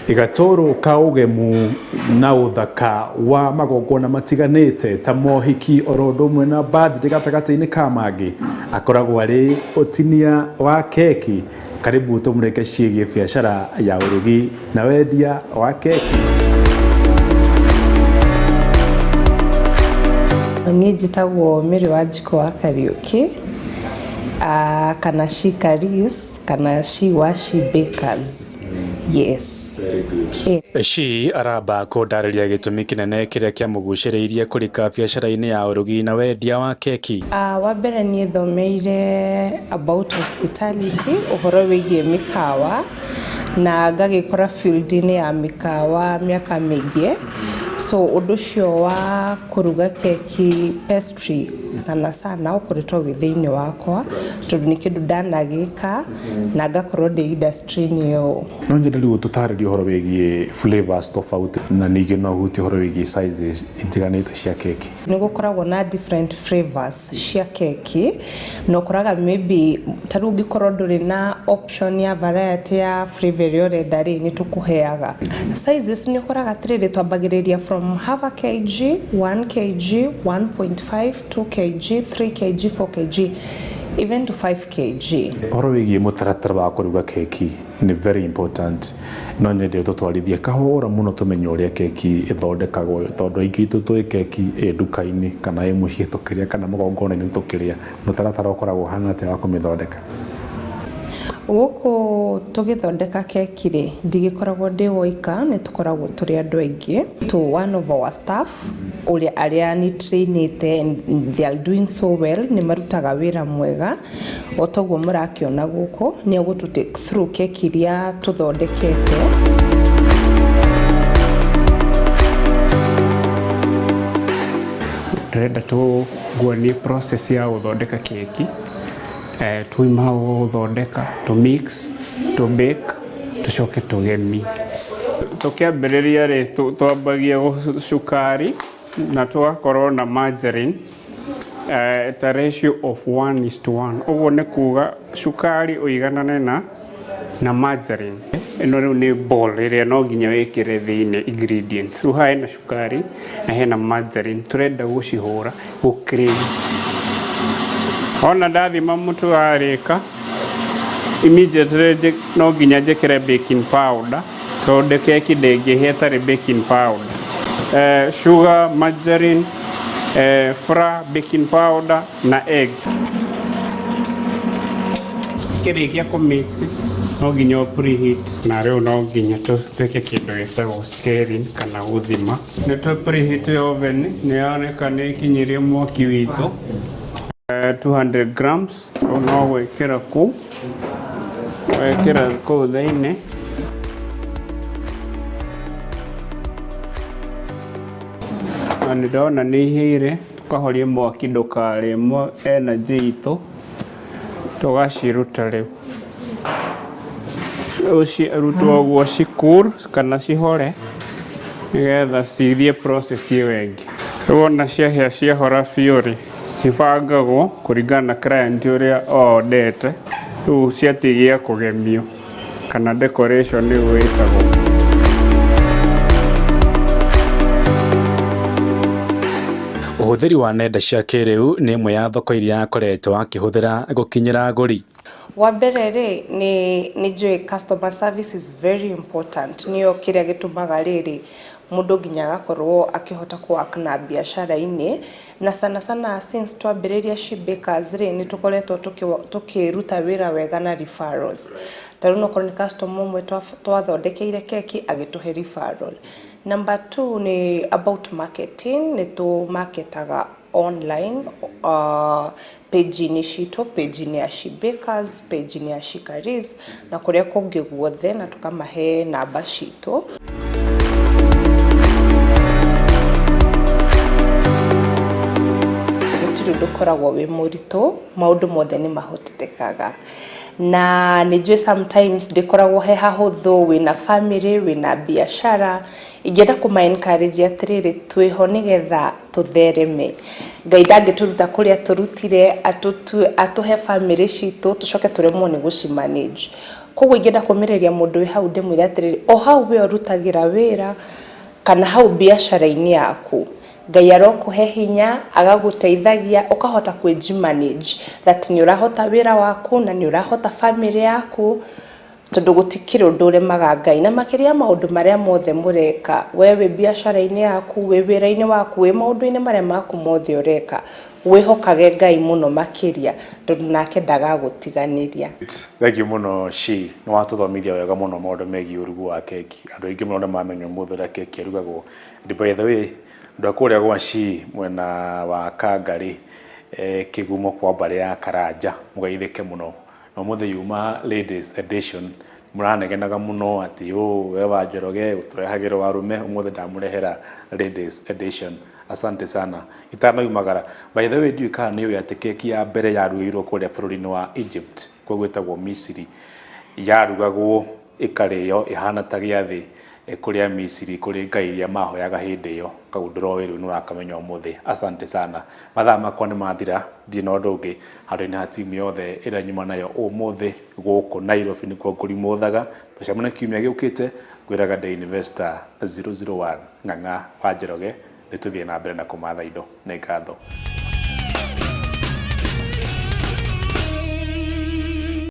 Igatoro ka ugemu na uthaka wa magongona matiganite ta mohiki orodumwe na birthday gatagati-ini ka mangi akoragwo ari utinia wa keki. Karibu tumureke ciĩgiĩ biacara ya urugi na wendia wa keki. Niĩ njĩtagwo Mary Wanjikũ wa Kariuki, kana She Caries, kana She Washi Bakers. Yes. She aramba kũndarĩria gĩtũmi kĩnene kĩrĩa kĩamũgucĩrĩirie kũrika biacara-inĩ ya urugi na wendia wa keki. Wa mbere niĩ thomeire about hospitality, ũhoro wĩgiĩ mĩkawa, na ngagĩkora field-inĩ ya mĩkawa mĩaka mĩingĩ. So ũndũ ũcio wa kũruga keki, pastry sana ũkoretwo wĩ thĩinĩ wakwa, tondũ nĩ kĩndũ ndanagĩka na ngakorwo ndĩ industry-inĩ ĩyo. No nyende rĩu tũtarĩrie ũhoro wĩgiĩ flavors tofauti na ningĩ no ũhutie ũhoro wĩgiĩ sizes itiganĩte cia keki. Nĩ gũkoragwo na different flavors cia keki, na ũkoraga maybe ta rĩu ũngĩkorwo ndũrĩ na option ya variety ya flavor ĩrĩa ũrenda rĩ, nĩ tũkũheaga. Sizes nĩ ũkoraga atĩrĩrĩ twambagĩrĩria from half a kg, 1 kg, 1.5, 2 kg, 3 kg, 4 kg, even to 5 kg. Ũhoro wĩgiĩ mũtaratara wa kũruga keki nĩ very important. No nyende tũtwarithie kahora mũno tũmenye ũrĩa keki ĩthondekagwo, tondũ aingĩ itũ tũĩ keki nduka-inĩ kana mũciĩ tũkĩrĩa kana magongona-inĩ tũkĩrĩa. Mũtaratara ũkoragwo hana atĩa wa kũmĩthondeka? Gũkũ tũgĩthondeka keki rĩ, ndigĩkoragwo ndĩ woika, nĩ tũkoragwo tũrĩ andũ aingĩ. To one of our staff arĩa ni trainĩte and they are doing so well, nĩ marutaga wĩra mwega. O toguo mũrakĩona gũkũ nĩ egũtũ take through keki iria tũthondekete. Ndĩrenda tũguonie process ya gũthondeka keki. Tuima gũthondeka, to mix, to bake, tucoke tũgemie. Tũkĩambĩrĩria rĩ, twambagia cukari na tũgakorwo na margarine at a ratio of 1:1. Ũguo nĩ kuga cukari ũiganane na margarine. Ĩno rĩu nĩ ball ĩrĩa no nginya wĩkĩre thĩinĩ ingredients. Rĩu haha hena cukari na hena margarine. Tũrenda gũcihũra gũ-cream. Ona ndathima mũtu warĩka, immediately no nginya njĩkĩre baking powder, tondũ keki ndĩngĩhĩa ĩtarĩ baking powder. Sugar, margarine, flour, baking powder na eggs. Kĩrĩkia kũmix no nginya preheat, na rĩu no nginya twĩke kĩndũ gĩtagwo scaling kana gũthima. Nĩ preheat oven, nĩ yoneka nĩ ikinyĩrie mwaki witũ 200 grams. No gwĩkĩra kũu, gwĩkĩra kũu thĩinĩ. Na nĩ ndona nĩ ihĩire, tũkahoria mwaki ndũkarĩe energy itũ, tũgaciruta rĩu. Rutwo ũguo cool kana cihore, nĩgetha cithiĩ process ĩyo ĩngĩ. Rĩu ona ciahĩa ciahora biũ rĩ, cibangagwo kũringana na client ũrĩa ondete. Rĩu ciatigia kũgemio kana decoration nĩguo ĩtagwo. Ũhũthĩri wa nenda cia kĩrĩu nĩ ĩmwe ya thoko iria akoretwo akĩhũthĩra gũkinyĩra agũri. Wa mbere rĩ, nĩ njũĩ customer service is very important. Nĩyo kĩrĩa gĩtũmaga rĩrĩ mũndũ nginya agakorwo akĩhota kũwork na biacara-inĩ. Na sana since twambĩrĩria She Bakers rĩ, nĩ tũkoretwo tũkĩruta wĩra wega na referrals. Tarĩu no korwo nĩ customer ũmwe twathondekeire keki agĩtũhe referral. Number 2 nĩ about marketing. Nĩ tũmarketaga online, page-inĩ citũ, page-inĩ ya She Bakers, page-inĩ ya She Caries, na kũrĩa kũngĩ guothe, na tũkamahe namba citũ. gutiri ndukoragwo wi muritu maundu mothe ni mahotekaga na nijue sometimes ndikoragwo he hahuthu wina family wina biashara ingenda kuma encourage atiriri twiho nigetha tuthereme Ngai ndangituruta kuria turutire atuhe family citu tucoke turemwo ni gucimanage koguo ingenda kumireria mundu wi hau ndimwira atiriri o hau we urutagira wira kana hau biashara-ini yaku Ngai arokuhe hinya agaguteithagia ukahota kwijimanage that ni urahota wira waku na ni urahota family yaku tondu gutikire undu uremaga Ngai na makiria maundu maria mothe mureka wewe biashara-ini yaku we wira-ini waku we maundu-ini maria maku mothe ureka wihokage Ngai muno makiria tondu nake ndagagutiganiria. Thank you muno Shi no watuthomithia wega muno maundu megi urugu wa keki andu aingi muno mamenya muthura keki arugagwo by the way ndakuria gwa Shi mwena wa Kangari kigumo kwa bari ya Karanja mugaithike muno no muthe yuma ladies edition muranegenaga muno ati we wa Njoroge uturehagiro warume umuthe ndamurehera ladies edition. Asante sana itana yumagara by the way do you can you ati keki ya mbere yaruirwo kuria bururi-ini wa Egypt kwa gwetagwo Misiri yarugagwo ikario ihana ta giathi kuria Misiri kuri ngai iria mahoyaga hindi yo kaunduro wiru ni urakamenya umuthi. Asante sana mathaa makwa ni mathira ndina undu ungi handu-ini ha timu yothe ira nyuma nayo umuthi guku Nairobi ni kwa nguri muthaga tucamana kiumia giukite gwiraga The Investor 001 Ng'ang'a wa Njoroge nituthie na mbere na kumatha indo ni ngatho.